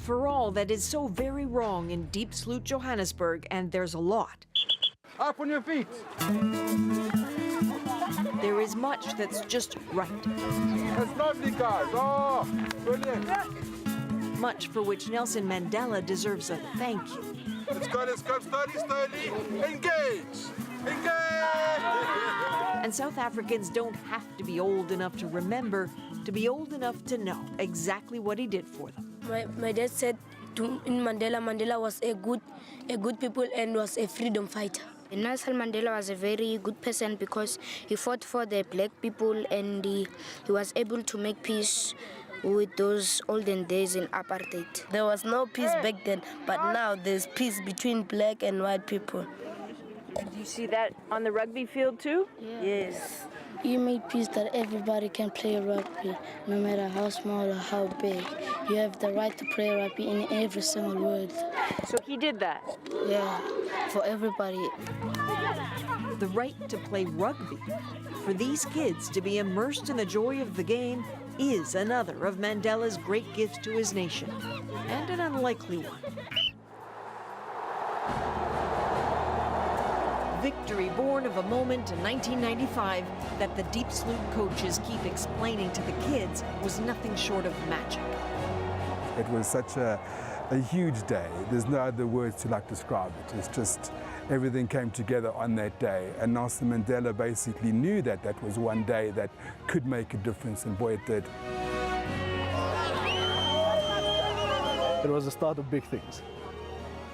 for all that is so very wrong in Deep Sloot, Johannesburg, and there's a lot. Up on your feet. There is much that's just right. That's lovely, guys. Oh, brilliant. Much for which Nelson Mandela deserves a thank you. Let's go, slowly. Engage! And South Africans don't have to be old enough to remember, to be old enough to know exactly what he did for them. My dad said in Mandela was a good people and was a freedom fighter. Nelson Mandela was a very good person because he fought for the black people and he was able to make peace with those olden days in apartheid. There was no peace back then, but now there's peace between black and white people. Do you see that on the rugby field too? Yeah. Yes. You made peace that everybody can play rugby, no matter how small or how big. You have the right to play rugby in every single world. So he did that? Yeah, for everybody. The right to play rugby. For these kids to be immersed in the joy of the game is another of Mandela's great gifts to his nation, and an unlikely one. Victory born of a moment in 1995 that the Deep Sloot coaches keep explaining to the kids was nothing short of magic. It was such a huge day. There's no other words to describe it. It's just everything came together on that day. And Nelson Mandela basically knew that that was one day that could make a difference, and boy, it did. It was the start of big things.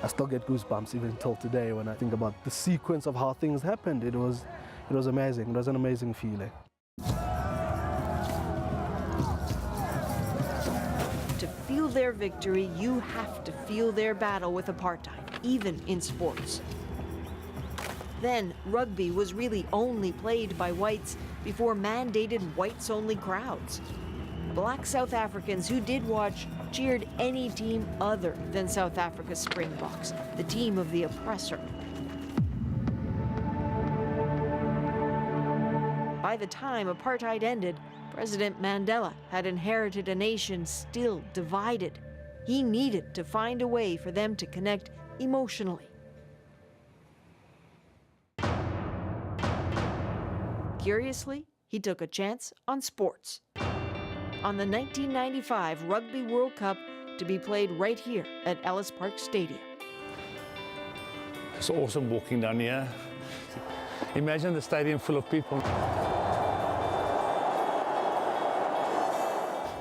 I still get goosebumps even till today when I think about the sequence of how things happened. It was amazing. It was an amazing feeling. To feel their victory, you have to feel their battle with apartheid, even in sports. Then, rugby was really only played by whites before mandated whites-only crowds. Black South Africans who did watch cheered any team other than South Africa's Springboks, the team of the oppressor. By the time apartheid ended, President Mandela had inherited a nation still divided. He needed to find a way for them to connect emotionally. Curiously, he took a chance on sports. On the 1995 Rugby World Cup to be played right here at Ellis Park Stadium. It's awesome walking down here. Imagine the stadium full of people.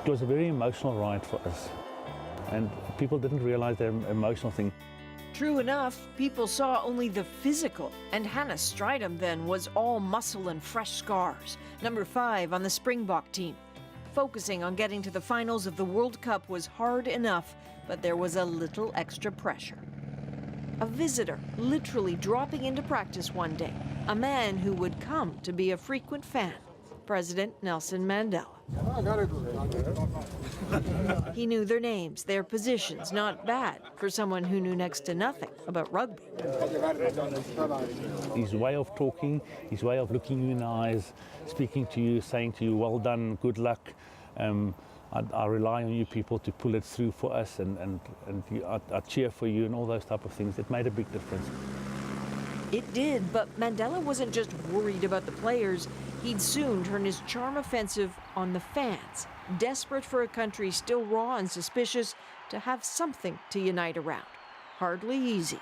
It was a very emotional ride for us, and people didn't realize the emotional thing. True enough, people saw only the physical, and Hannah Strydom then was all muscle and fresh scars, number 5 on the Springbok team. Focusing on getting to the finals of the World Cup was hard enough, but there was a little extra pressure. A visitor literally dropping into practice one day, a man who would come to be a frequent fan, President Nelson Mandela. He knew their names, their positions, not bad for someone who knew next to nothing about rugby. His way of talking, his way of looking you in the eyes, speaking to you, saying to you, well done, good luck. I rely on you people to pull it through for us, and I cheer for you and all those type of things. It made a big difference. It did, but Mandela wasn't just worried about the players. He'd soon turn his charm offensive on the fans, desperate for a country still raw and suspicious to have something to unite around. Hardly easy.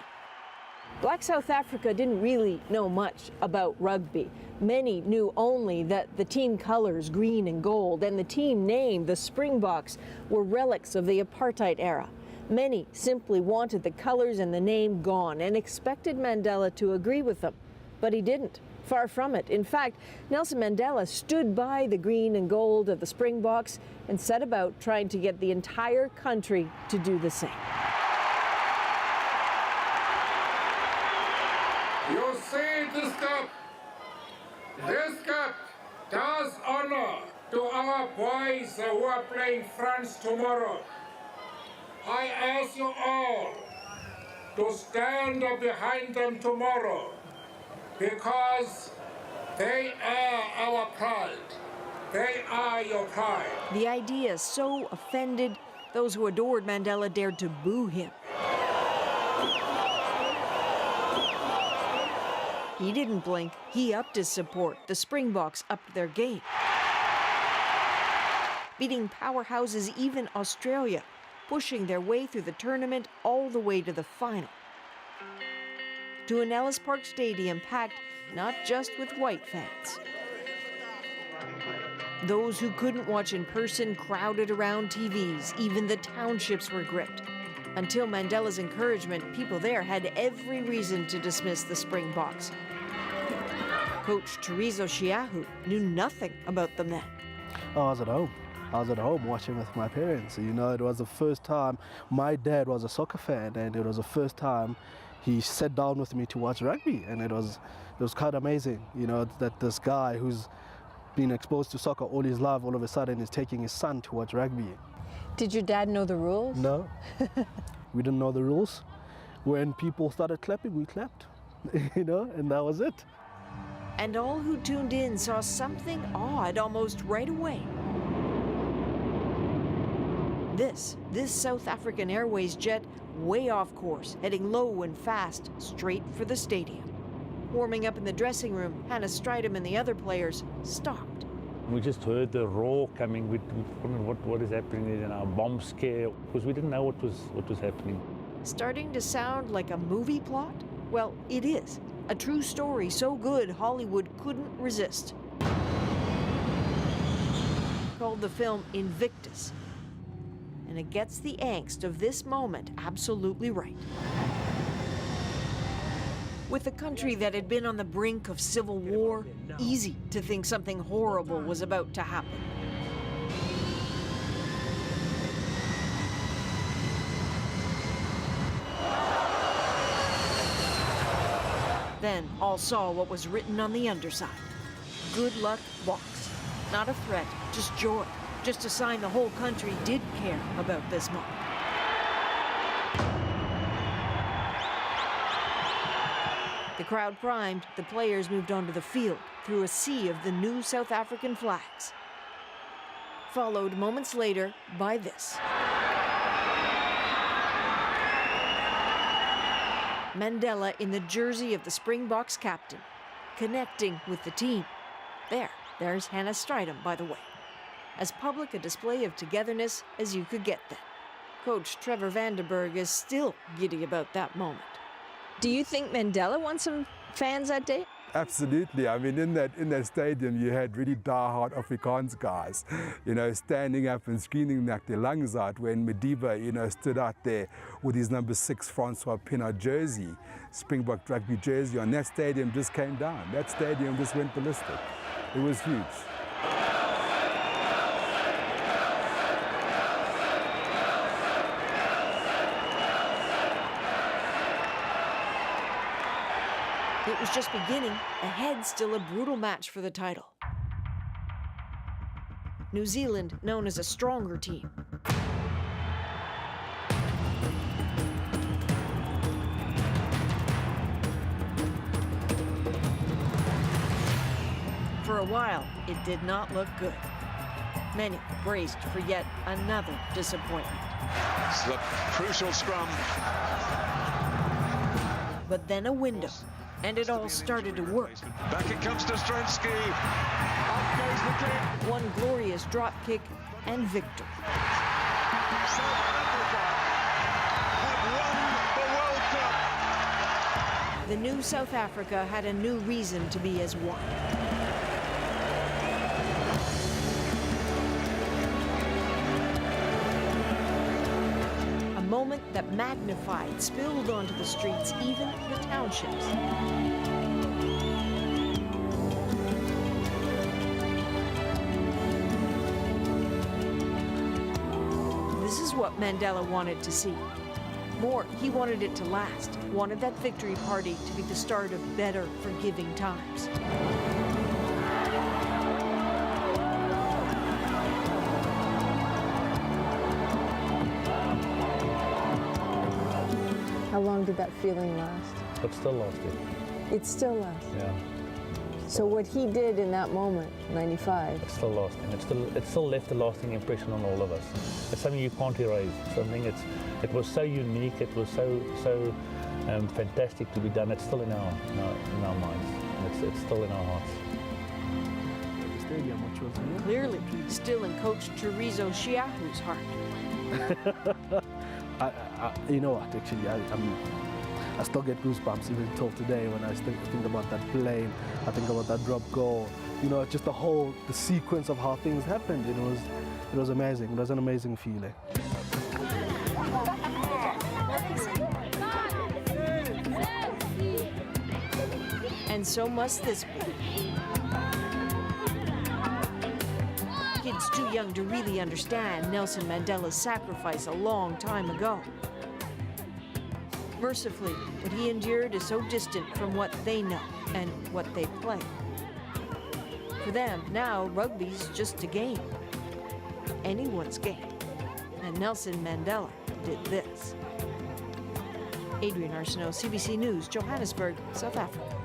Black South Africa didn't really know much about rugby. Many knew only that the team colors, green and gold, and the team name, the Springboks, were relics of the apartheid era. Many simply wanted the colors and the name gone and expected Mandela to agree with them. But he didn't. Far from it. In fact, Nelson Mandela stood by the green and gold of the Springboks and set about trying to get the entire country to do the same. You see this cup? This cup does honor to our boys who are playing France tomorrow. I ask you all to stand behind them tomorrow, because they are our pride. They are your pride. The idea so offended Those who adored Mandela dared to boo him. He didn't blink. He upped his support. The Springboks upped their game, beating powerhouses even Australia, pushing their way through the tournament all the way to the final. To an Ellis Park stadium packed not just with white fans. Those who couldn't watch in person crowded around TVs. Even the townships were gripped. Until Mandela's encouragement, people there had every reason to dismiss the Springboks. Coach Terizo Shiahu knew nothing about the men. I was at home. I was at home watching with my parents. You know, it was the first time. My dad was a soccer fan, and it was the first time he sat down with me to watch rugby, and it was quite amazing. You know, that this guy who's been exposed to soccer all his life, all of a sudden is taking his son to watch rugby. Did your dad know the rules? No, we didn't know the rules. When people started clapping, we clapped, you know, and that was it. And all who tuned in saw something odd almost right away. This South African Airways jet way off course, heading low and fast, straight for the stadium. Warming up in the dressing room, Hannah Strydom and the other players stopped. We just heard the roar coming. We wondered what is happening, in our bomb scare, because we didn't know what was happening. Starting to sound like a movie plot? Well, it is. A true story so good Hollywood couldn't resist. Called the film Invictus. And it gets the angst of this moment absolutely right. With a country that had been on the brink of civil war, easy to think something horrible was about to happen. Then all saw what was written on the underside. Good luck, box. Not a threat, just joy. Just a sign the whole country did care about this moment. The crowd primed, the players moved onto the field through a sea of the new South African flags. Followed moments later by this. Mandela in the jersey of the Springboks captain, connecting with the team. There's Hannah Strydom, by the way. As public a display of togetherness as you could get then. Coach Trevor Vandenberg is still giddy about that moment. Do you think Mandela won some fans that day? Absolutely. I mean, in that stadium, you had really die-hard Afrikaans guys, you know, standing up and screaming like their lungs out when Madiba, you know, stood out there with his number 6 Francois Pienaar jersey, Springbok rugby jersey on. That stadium just came down. That stadium just went ballistic. It was huge. It was just beginning. Ahead, still a brutal match for the title. New Zealand, known as a stronger team. For a while, it did not look good. Many braced for yet another disappointment. It's the crucial scrum. But then a window, and it all started to work. Back it comes to Strensky. Up goes the kick. One glorious drop kick and victory. South Africa have won the World Cup. The new South Africa had a new reason to be as one. A moment that magnified, spilled onto the streets, even the townships. This is what Mandela wanted to see. More, he wanted it to last, wanted that victory party to be the start of better, forgiving times. How long did that feeling last? But still lasted. It still lasts. Yeah. So what he did in that moment, 95. It's still lasting. It's still left a lasting impression on all of us. It's something you can't erase. It was so unique. It was so fantastic to be done. It's still in our minds. It's still in our hearts. Stadium, which was Clearly, still in Coach Chorizo Shiahu's heart. You know what? Actually, I still get goosebumps even till today when I think about that plane. I think about that drop goal. You know, just the sequence of how things happened. It was amazing. It was an amazing feeling. And so must this be. Kids too young to really understand Nelson Mandela's sacrifice a long time ago. Mercifully, what he endured is so distant from what they know and what they play. For them, now rugby's just a game. Anyone's game. And Nelson Mandela did this. Adrian Arsenault, CBC News, Johannesburg, South Africa.